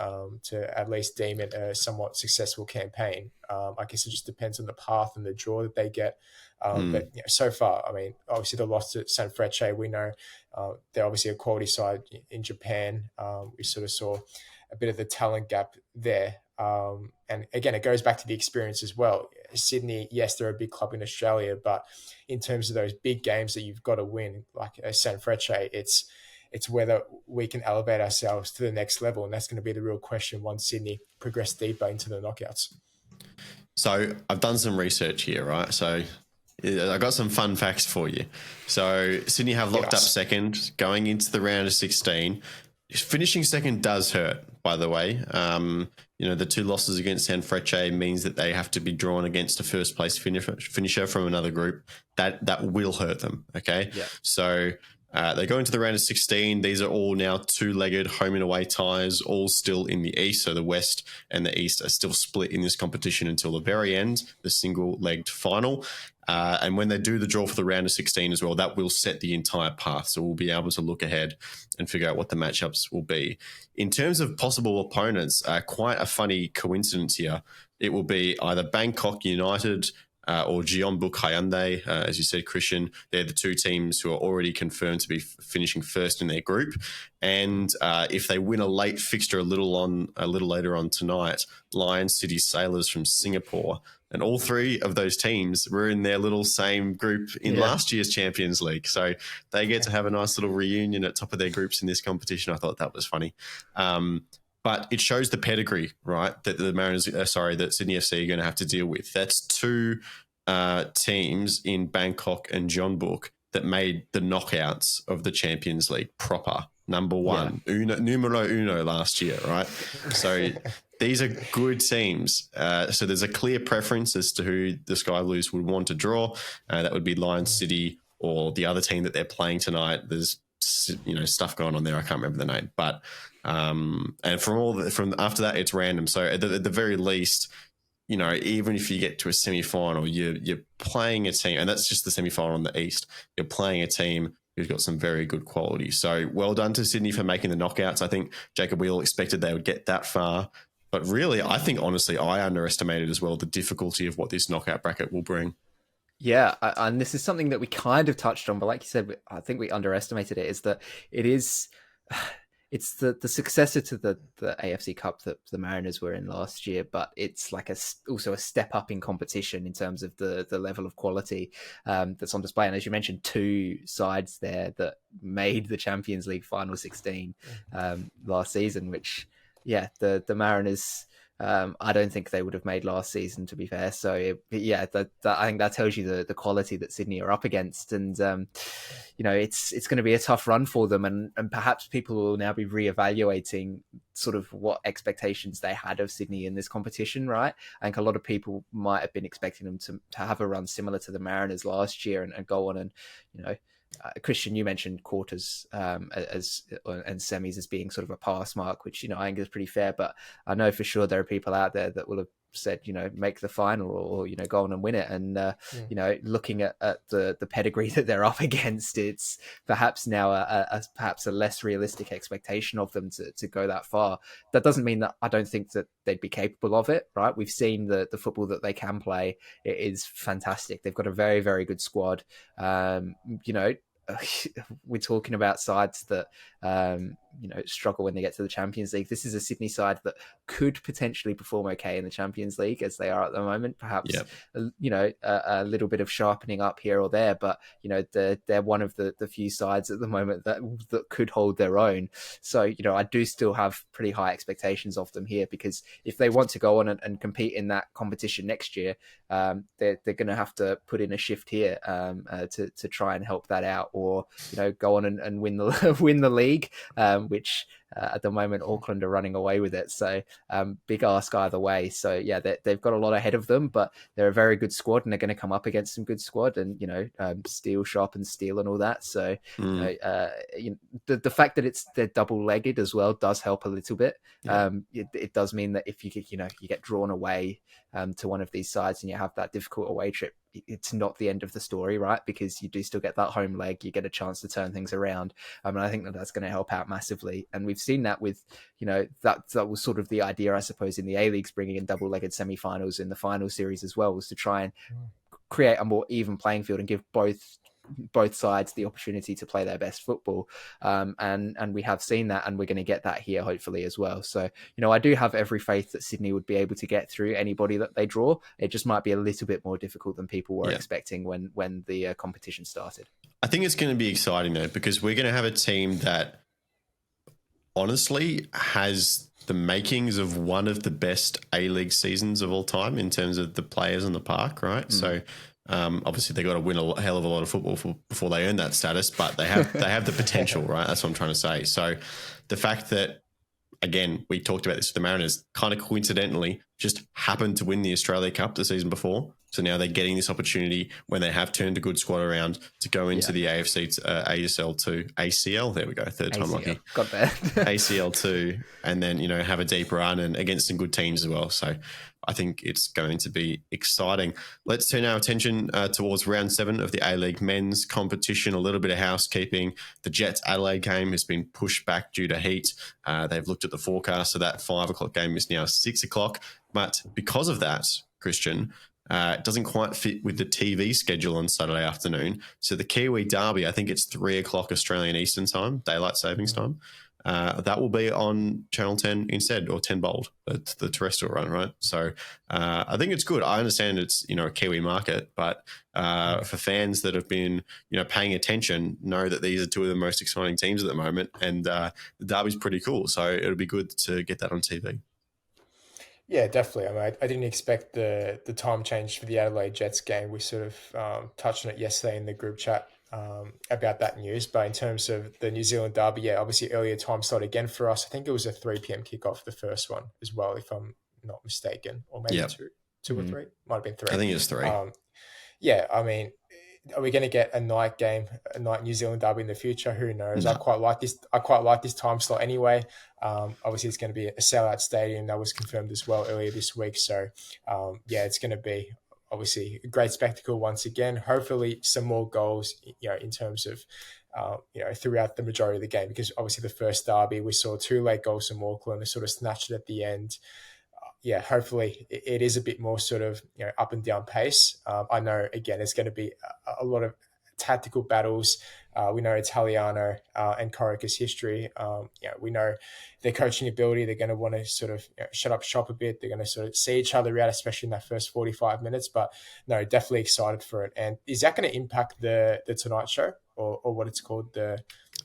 B: to at least deem it a somewhat successful campaign. I guess it just depends on the path and the draw that they get. But so far, I mean, obviously the loss to Sanfrecce, we know they're obviously a quality side in Japan. We sort of saw a bit of the talent gap there. And again, it goes back to the experience as well. Sydney, yes, they're a big club in Australia, but in terms of those big games that you've got to win, like Sanfrecce, it's whether we can elevate ourselves to the next level. And that's going to be the real question once Sydney progress deeper into the knockouts.
A: So I've done some research here, right? So I got some fun facts for you. So Sydney have locked up second going into the round of 16. Finishing second does hurt, by the way. The 2 losses against Sanfrecce means that they have to be drawn against a first place finisher from another group. That will hurt them. Okay.
C: Yeah.
A: So they go into the round of 16. These are all now 2-legged home and away ties, all still in the East. So the West and the East are still split in this competition until the very end, the single-legged final. And when they do the draw for the round of 16 as well, that will set the entire path. So we'll be able to look ahead and figure out what the matchups will be. In terms of possible opponents, quite a funny coincidence here. It will be either Bangkok United or Jeonbuk Hyundai, as you said, Christian. They're the 2 teams who are already confirmed to be finishing first in their group. And if they win a late fixture a little later on tonight, Lion City Sailors from Singapore. And all 3 of those teams were in their little same group in last year's Champions League. So they get to have a nice little reunion at top of their groups in this competition. I thought that was funny. But it shows the pedigree, right, that the Mariners, that Sydney FC are going to have to deal with. That's 2 teams in Bangkok and Jeonbuk that made the knockouts of the Champions League proper. number one, numero uno last year, right? So these are good teams. So there's a clear preference as to who the Sky Blues would want to draw. That would be Lions City or the other team that they're playing tonight. There's stuff going on there. I can't remember the name, but and from after that, it's random. So at the very least, even if you get to a semi-final, you're playing a team, and that's just the semi-final in the East. You're playing a team who's got some very good quality. So well done to Sydney for making the knockouts. I think Jacob, we all expected they would get that far. But really, I think, honestly, I underestimated as well the difficulty of what this knockout bracket will bring.
C: Yeah, and this is something that we kind of touched on, but like you said, I think we underestimated it, is that it's the successor to the AFC Cup that the Mariners were in last year, but it's like also a step up in competition in terms of the level of quality that's on display. And as you mentioned, 2 sides there that made the Champions League final 16 last season, which, the Mariners... I don't think they would have made last season, to be fair. So I think that tells you the quality that Sydney are up against, and it's going to be a tough run for them, and perhaps people will now be reevaluating sort of what expectations they had of Sydney in this competition, right? I think a lot of people might have been expecting them to have a run similar to the Mariners last year and go on and Christian, you mentioned quarters and semis as being sort of a pass mark, which I think is pretty fair. But I know for sure there are people out there that will have said, make the final or go on and win it. And looking at the pedigree that they're up against, it's perhaps now perhaps a less realistic expectation of them to go that far. That doesn't mean that I don't think that they'd be capable of it, right? We've seen the football that they can play. It is fantastic. They've got a very, very good squad. We're talking about sides that struggle when they get to the Champions League. This is a Sydney side that could potentially perform okay in the Champions League as they are at the moment. Perhaps a little bit of sharpening up here or there, but they're one of the few sides at the moment that could hold their own. So I do still have pretty high expectations of them here, because if they want to go on and compete in that competition next year, they're going to have to put in a shift here to try and help that out, or go on and win the league, which at the moment Auckland are running away with it. So big ask either way. So they've got a lot ahead of them, but they're a very good squad, and they're going to come up against some good squad, and steel, sharp and steel and all that. So the fact that they're double-legged as well does help a little bit. It does mean that if you get drawn away to one of these sides and you have that difficult away trip, it's not the end of the story, right? Because you do still get that home leg, you get a chance to turn things around. And I think that's going to help out massively. And we've seen that with, that was sort of the idea, I suppose, in the A-Leagues, bringing in double-legged semi-finals in the final series as well, was to try and create a more even playing field and give both sides the opportunity to play their best football, and we have seen that, and we're going to get that here hopefully as well. So I do have every faith that Sydney would be able to get through anybody that they draw. It just might be a little bit more difficult than people were expecting when the competition started.
A: I think it's going to be exciting though, because we're going to have a team that honestly has the makings of one of the best A-League seasons of all time in terms of the players on the park, right? So obviously they got to win a hell of a lot of football before they earn that status, but they have the potential, right? That's what I'm trying to say. So the fact that, again, we talked about this with the Mariners, kind of coincidentally just happened to win the Australia Cup the season before. So now they're getting this opportunity when they have turned a good squad around to go into the ACL. There we go. Third time lucky.
C: Got that.
A: ACL 2, and then, have a deep run and against some good teams as well. So I think it's going to be exciting. Let's turn our attention towards round 7 of the A-League men's competition. A little bit of housekeeping. The Jets Adelaide game has been pushed back due to heat. They've looked at the forecast, so that 5 o'clock game is now 6 o'clock. But because of that, Christian, it doesn't quite fit with the TV schedule on Saturday afternoon. So the Kiwi Derby, I think it's 3 o'clock Australian Eastern Time, daylight savings time. That will be on Channel 10 instead, or 10 Bold, the terrestrial run, right? So I think it's good. I understand it's, a Kiwi market, but for fans that have been, paying attention, know that these are 2 of the most exciting teams at the moment, and the Derby's pretty cool. So it'll be good to get that on TV.
B: Yeah, definitely. I mean, I didn't expect the time change for the Adelaide Jets game. We sort of touched on it yesterday in the group chat. about that news. But in terms of the New Zealand derby, yeah, obviously earlier time slot again for us. I think it was a 3 p.m. kickoff, the first one as well, if I'm not mistaken, or maybe
A: Yep.
B: two or three. Might have been three.
A: I think it's 3.
B: Yeah, I mean, are we going to get a night game, a night New Zealand derby in the future? Who knows?
A: No.
B: I quite like this time slot anyway. Obviously, it's going to be a sellout stadium that was confirmed as well earlier this week. So, yeah, it's going to be obviously a great spectacle once again. Hopefully, some more goals, in terms of throughout the majority of the game, because obviously the first derby we saw 2 late goals from Auckland. They sort of snatched it at the end. Yeah, hopefully it is a bit more sort of up and down pace. I know again it's going to be a lot of tactical battles. We know Italiano and Corica's history. We know their coaching ability. They're going to want to sort of shut up shop a bit. They're going to sort of see each other out, especially in that first 45 minutes. But no, definitely excited for it. And is that going to impact the Tonight Show or what it's called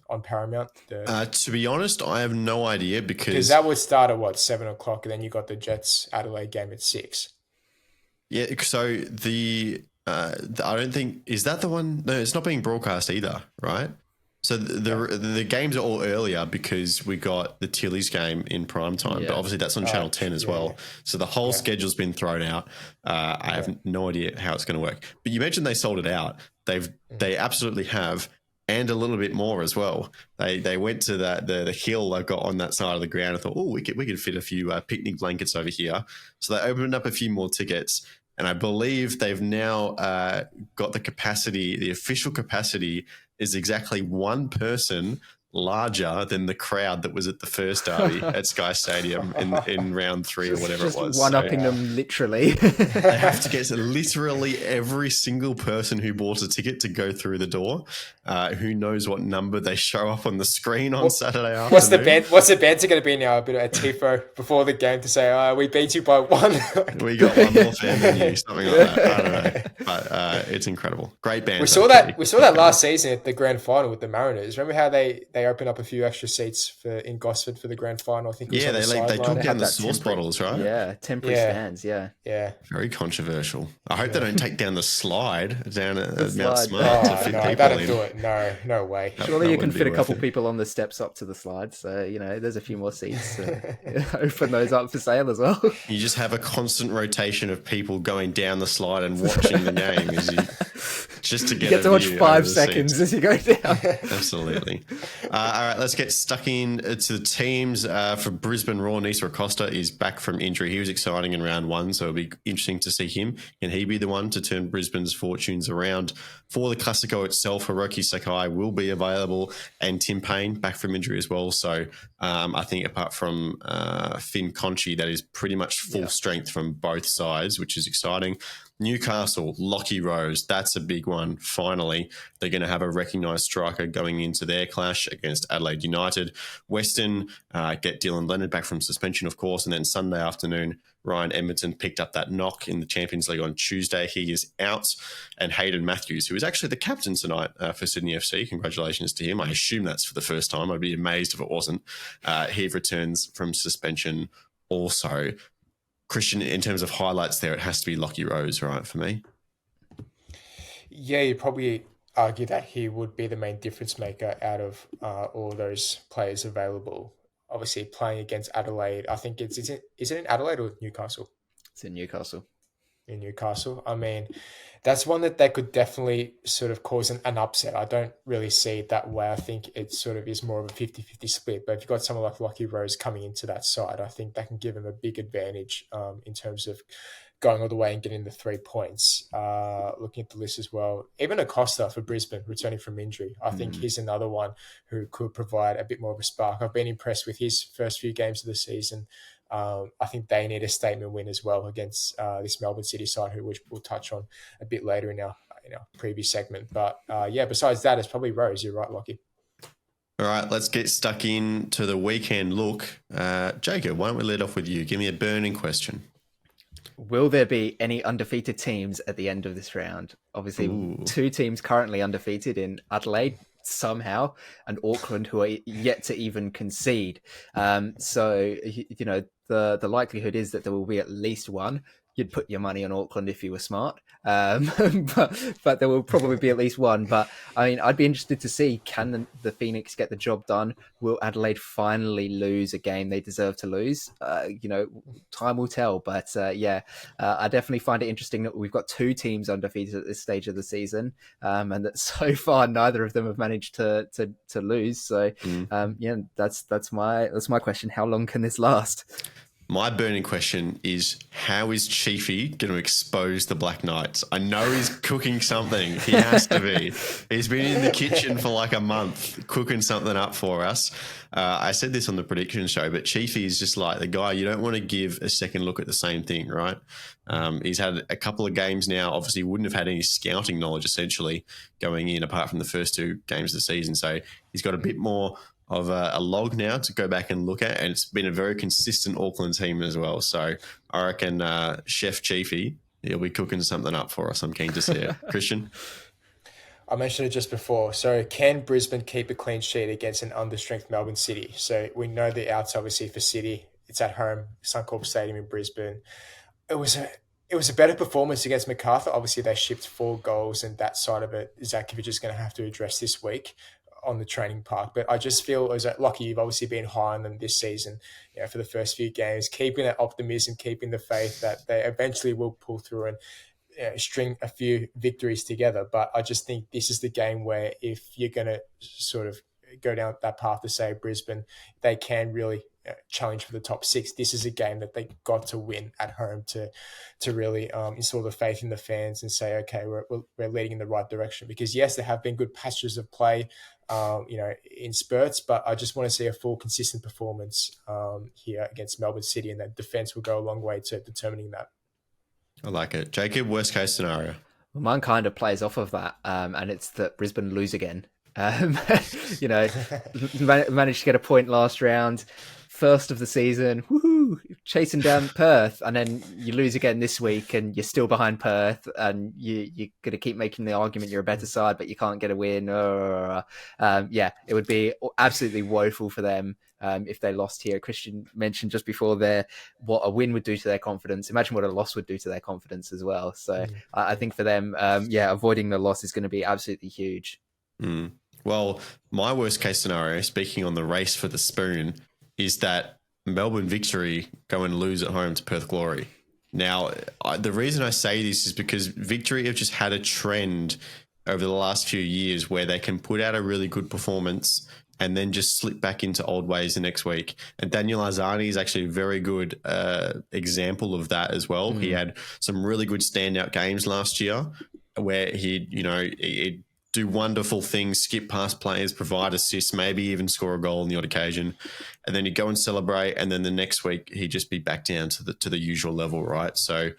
B: on Paramount?
A: To be honest, I have no idea because
B: that would start at 7:00, and then you got the Jets Adelaide game at 6.
A: Yeah, so I don't think is that the one. No, it's not being broadcast either, right? So the games are all earlier because we got the Tilly's game in prime time, but obviously that's on Channel 10 as well. Yeah. So the whole schedule's been thrown out. I have no idea how it's going to work. But you mentioned they sold it out. They absolutely have. And a little bit more as well. They went to the hill they've got on that side of the ground and thought, we could fit a few picnic blankets over here. So they opened up a few more tickets, and I believe they've now got the capacity. The official capacity is exactly 1 person larger than the crowd that was at the first derby at Sky Stadium in round 3 or whatever it was.
C: One-upping them literally.
A: They have to get literally every single person who bought a ticket to go through the door. Who knows what number they show up on the screen on Saturday afternoon.
B: What's the banter going to be now? A bit of a tifo before the game to say, we beat you by 1.
A: We got 1 more fan than you, something like that. I don't know. But it's incredible. Great banter.
B: We saw that last season at the grand final with the Mariners. Remember how they opened up a few extra seats in Gosford for the grand final? I think it was
A: they took down the sauce bottles, right?
C: Yeah, temporary stands, yeah.
A: Very controversial. I hope they don't take down the slide down at Mount Smart to fit people
B: that'll
A: in.
B: do it. No way.
C: Surely you can fit a couple people on the steps up to the slide, so there's a few more seats. Open those up for sale as well.
A: You just have a constant rotation of people going down the slide and watching the game just to get.
C: You get to watch 5 seconds as you go down.
A: Absolutely. All right, let's get stuck in to the teams. For Brisbane Roar, Nisa Acosta is back from injury. He was exciting in round 1, so it'll be interesting to see him. Can he be the one to turn Brisbane's fortunes around? For the Classico itself, Hiroki Sakai will be available, and Tim Payne back from injury as well. So I think apart from Finn Conchi, that is pretty much full strength from both sides, which is exciting. Newcastle, Lockie Rose, that's a big one. Finally, they're going to have a recognised striker going into their clash against Adelaide United. Western get Dylan Leonard back from suspension, of course, and then Sunday afternoon, Ryan Edmonton picked up that knock in the Champions League on Tuesday. He is out. And Hayden Matthews, who is actually the captain tonight for Sydney FC, congratulations to him. I assume that's for the first time. I'd be amazed if it wasn't. He returns from suspension also. Christian, in terms of highlights there, it has to be Lockie Rose, right, for me?
B: Yeah, you'd probably argue that he would be the main difference maker out of all those players available. Obviously, playing against Adelaide, I think is it in Adelaide or Newcastle?
C: It's in Newcastle.
B: In Newcastle. I mean, that's one that they could definitely sort of cause an upset. I don't really see it that way. I think it sort of is more of a 50-50 split. But if you've got someone like Lockie Rose coming into that side, I think that can give him a big advantage in terms of going all the way and getting the 3 points. Looking at the list as well. Even Acosta for Brisbane, returning from injury. I think he's another one who could provide a bit more of a spark. I've been impressed with his first few games of the season. I think they need a statement win as well against this Melbourne City side, which we'll touch on a bit later in our previous segment. But besides that, it's probably Rose. You're right, Lockie.
A: All right, let's get stuck into the weekend look. Jacob, why don't we lead off with you? Give me a burning question.
C: Will there be any undefeated teams at the end of this round? Obviously, 2 teams currently undefeated in Adelaide somehow, and Auckland, who are yet to even concede. So, the likelihood is that there will be at least one. you'd put your money on Auckland if you were smart. But there will probably be at least one. But I mean, I'd be interested to see, can the Phoenix get the job done? Will Adelaide finally lose a game they deserve to lose? Time will tell. But I definitely find it interesting that we've got two teams undefeated at this stage of the season, and that so far neither of them have managed to lose. So that's my question. How long can this last?
A: My burning question is, how is Chiefy going to expose the Black Knights? I know he's cooking something. He has to be. He's been in the kitchen for like a month cooking something up for us. I said this on the prediction show, but Chiefy is just like the guy you don't want to give a second look at the same thing, right? He's had a couple of games now. Obviously, wouldn't have had any scouting knowledge essentially going in apart from the first two games of the season. So he's got a bit more of a log now to go back and look at, and it's been a very consistent Auckland team as well. So I reckon Chef Chiefy, he'll be cooking something up for us. I'm keen to see it. Christian?
B: I mentioned it just before. So can Brisbane keep a clean sheet against an understrength Melbourne City? So we know the outs obviously for City. It's at home, Suncorp Stadium in Brisbane. It was a better performance against Macarthur. Obviously, they shipped 4 goals, and that side of it, Zakovic is going to have to address this week on the training park. But I just feel, as lucky, you've obviously been high on them this season, for the first few games, keeping that optimism, keeping the faith that they eventually will pull through and string a few victories together. But I just think this is the game where if you're going to sort of go down that path to say Brisbane, they can really challenge for the top 6. This is a game that they got to win at home to really install the faith in the fans and say, okay, we're leading in the right direction. Because yes, there have been good patches of play, in spurts, but I just want to see a full consistent performance here against Melbourne City, and that defense will go a long way to determining that.
A: I like it. Jacob, worst case scenario?
C: Well, mine kind of plays off of that, and it's that Brisbane lose again. Managed to get a point last round, first of the season, woohoo, chasing down Perth, and then you lose again this week and you're still behind Perth, and you're going to keep making the argument you're a better side, but you can't get a win. It would be absolutely woeful for them if they lost here. Christian mentioned just before there what a win would do to their confidence. Imagine what a loss would do to their confidence as well. So I think for them, avoiding the loss is going to be absolutely huge.
A: Well, my worst case scenario, speaking on the race for the spoon, is that Melbourne Victory go and lose at home to Perth Glory. Now, the reason I say this is because Victory have just had a trend over the last few years where they can put out a really good performance and then just slip back into old ways the next week. And Daniel Arzani is actually a very good example of that as well. He had some really good standout games last year where he'd do wonderful things, skip past players, provide assists, maybe even score a goal on the odd occasion. And then he'd go and celebrate. And then the next week he'd just be back down to the usual level, right? So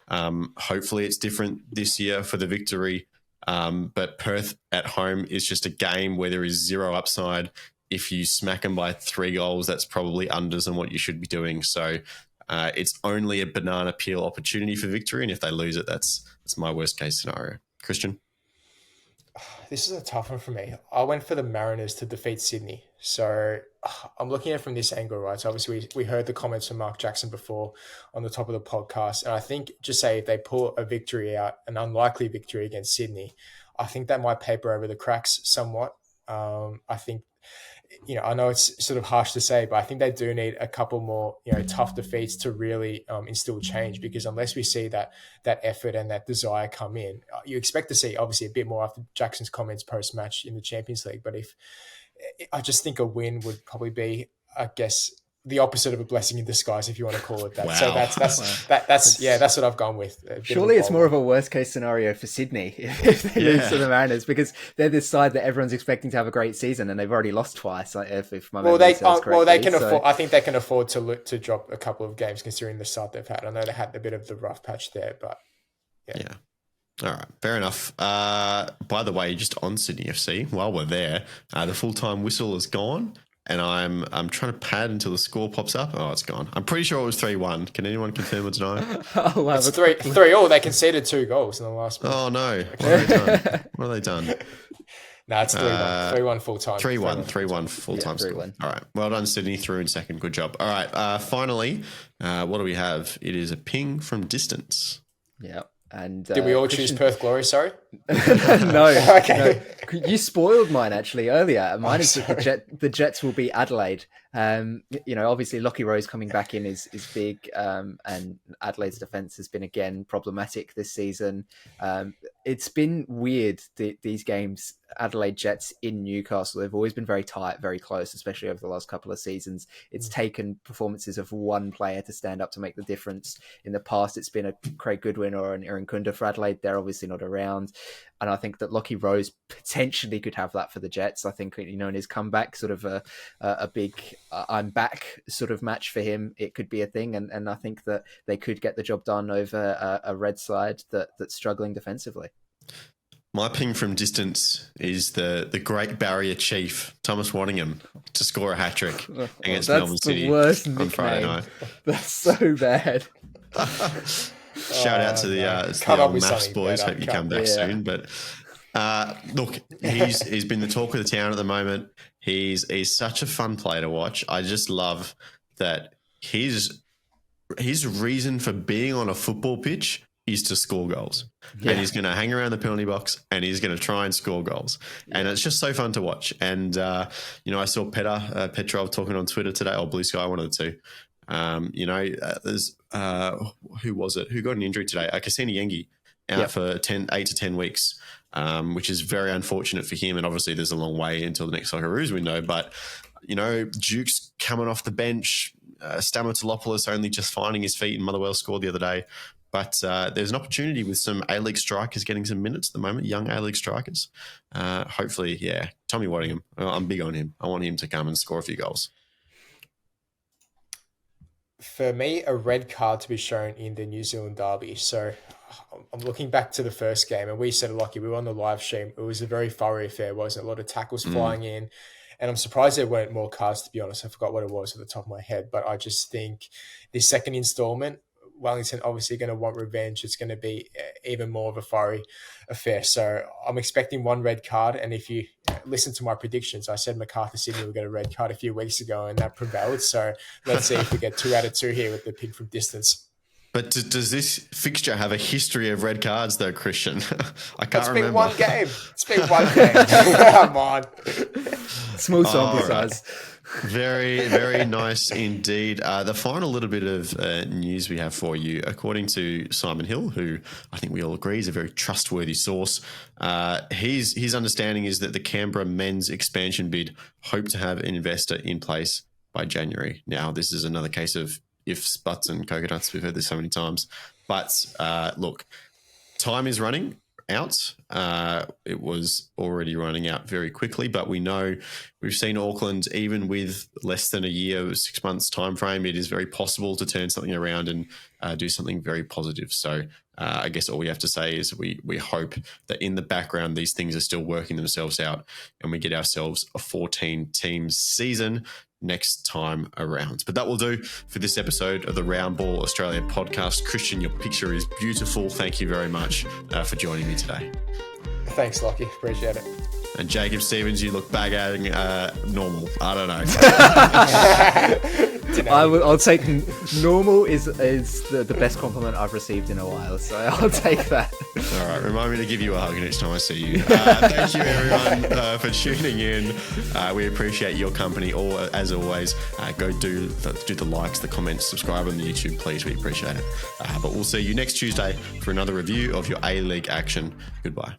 A: hopefully it's different this year for the Victory. But Perth at home is just a game where there is zero upside. If you smack them by 3 goals, that's probably unders on what you should be doing. So it's only a banana peel opportunity for Victory. And if they lose it, that's my worst case scenario. Christian?
B: This is a tough one for me. I went for the Mariners to defeat Sydney. So I'm looking at it from this angle, right? So obviously we heard the comments from Mark Jackson before on the top of the podcast. And I think just say if they pull a victory out, an unlikely victory against Sydney, I think that might paper over the cracks somewhat. I think, I know it's sort of harsh to say, but I think they do need a couple more, tough defeats to really instill change, because unless we see that effort and that desire come in, you expect to see obviously a bit more after Jackson's comments post-match in the Champions League. But I just think a win would probably be, I guess, the opposite of a blessing in disguise, if you want to call it that.
A: Wow.
B: So that's what I've gone with.
C: Surely it's more of a worst case scenario for Sydney if they lose to the Mariners, because they're this side that everyone's expecting to have a great season, and they've already lost twice. If my memory serves correctly.
B: They can afford. I think they can afford to drop a couple of games considering the start they've had. I know they had a bit of the rough patch there, but yeah.
A: All right, fair enough. By the way, just on Sydney FC, while we're there, the full-time whistle is gone. And I'm trying to pad until the score pops up. Oh, it's gone. I'm pretty sure it was 3-1. Can anyone confirm or deny?
B: It's 3-3. They conceded 2 goals in the last minute.
A: Oh, no. What have they done?
B: No, it's 3-1. 3-1 full time.
A: 3-1 full time score.
C: 3-1.
A: All right. Well done, Sydney. Through in second. Good job. All right. Finally, what do we have? It is a ping from distance.
C: Yeah. And
B: did we all choose Perth Glory? Sorry.
C: No.
B: Okay.
C: No. You spoiled mine actually earlier. Mine is that the Jets will beat Adelaide. Obviously Lachie Rose coming back in is big, and Adelaide's defence has been again problematic this season. It's been weird, these games. Adelaide Jets in Newcastle, they've always been very tight, very close, especially over the last couple of seasons. It's taken performances of one player to stand up to make the difference. In the past, it's been a Craig Goodwin or an Aaron Kunda for Adelaide. They're obviously not around. And I think that Lachie Rose potentially could have that for the Jets. I think, in his comeback, sort of a big I'm back sort of match for him, it could be a thing. And I think that they could get the job done over a red side that's struggling defensively.
A: My ping from distance is the Great Barrier Chief, Thomas Waddingham, to score a hat-trick against Melbourne City on Friday night.
C: That's so bad.
A: Shout out to the old maths boys. Hope you come back soon. But look, he's been the talk of the town at the moment. He's such a fun player to watch. I just love that his reason for being on a football pitch is to score goals. And he's going to hang around the penalty box and he's going to try and score goals. And it's just so fun to watch. And, I saw Petrov talking on Twitter today, or Blue Sky, one of the two. There's, who was it? Who got an injury today? Cassini Yengi out for 8 to 10 weeks, which is very unfortunate for him. And obviously there's a long way until the next Socceroos window. But, Duke's coming off the bench. Stamatolopoulos only just finding his feet, and Motherwell scored the other day. But there's an opportunity with some A-League strikers getting some minutes at the moment, young A-League strikers. Hopefully, Tommy Waddingham. I'm big on him. I want him to come and score a few goals.
B: For me, a red card to be shown in the New Zealand derby. So I'm looking back to the first game, and we said, Lachie, we were on the live stream. It was a very fiery affair, wasn't it? A lot of tackles flying in. And I'm surprised there weren't more cards, to be honest. I forgot what it was at the top of my head. But I just think this second installment, Wellington obviously going to want revenge. It's going to be even more of a fiery affair. So I'm expecting one red card. And if you listen to my predictions, I said Macarthur Sydney will get a red card a few weeks ago, and that prevailed. So let's see if we get 2 out of 2 here with the ping from distance.
A: But does this fixture have a history of red cards, though, Christian? I can't remember.
B: It's been one game. Come on.
C: Small sample size.
A: Very, very nice indeed. The final little bit of news we have for you, according to Simon Hill, who I think we all agree is a very trustworthy source, his understanding is that the Canberra men's expansion bid hope to have an investor in place by January. Now, this is another case of ifs, buts, and coconuts. We've heard this so many times. But look, time is running out. It was already running out very quickly, but we know we've seen Auckland, even with less than a year, 6 months time frame, it is very possible to turn something around and do something very positive. So I guess all we have to say is we hope that in the background these things are still working themselves out and we get ourselves a 14-team season next time around. But that will do for this episode of the Round Ball Australia podcast. Christian, your picture is beautiful. Thank you very much for joining me today.
B: Thanks, Lachie. Appreciate it.
A: And Jacob Stevens, you look bagging normal. I don't know.
C: I'll take normal is the best compliment I've received in a while, so I'll take that.
A: All right, remind me to give you a hug next time I see you. Thank you, everyone, for tuning in. We appreciate your company. As always, go do the likes, the comments, subscribe on the YouTube, please. We appreciate it. But we'll see you next Tuesday for another review of your A-League action. Goodbye.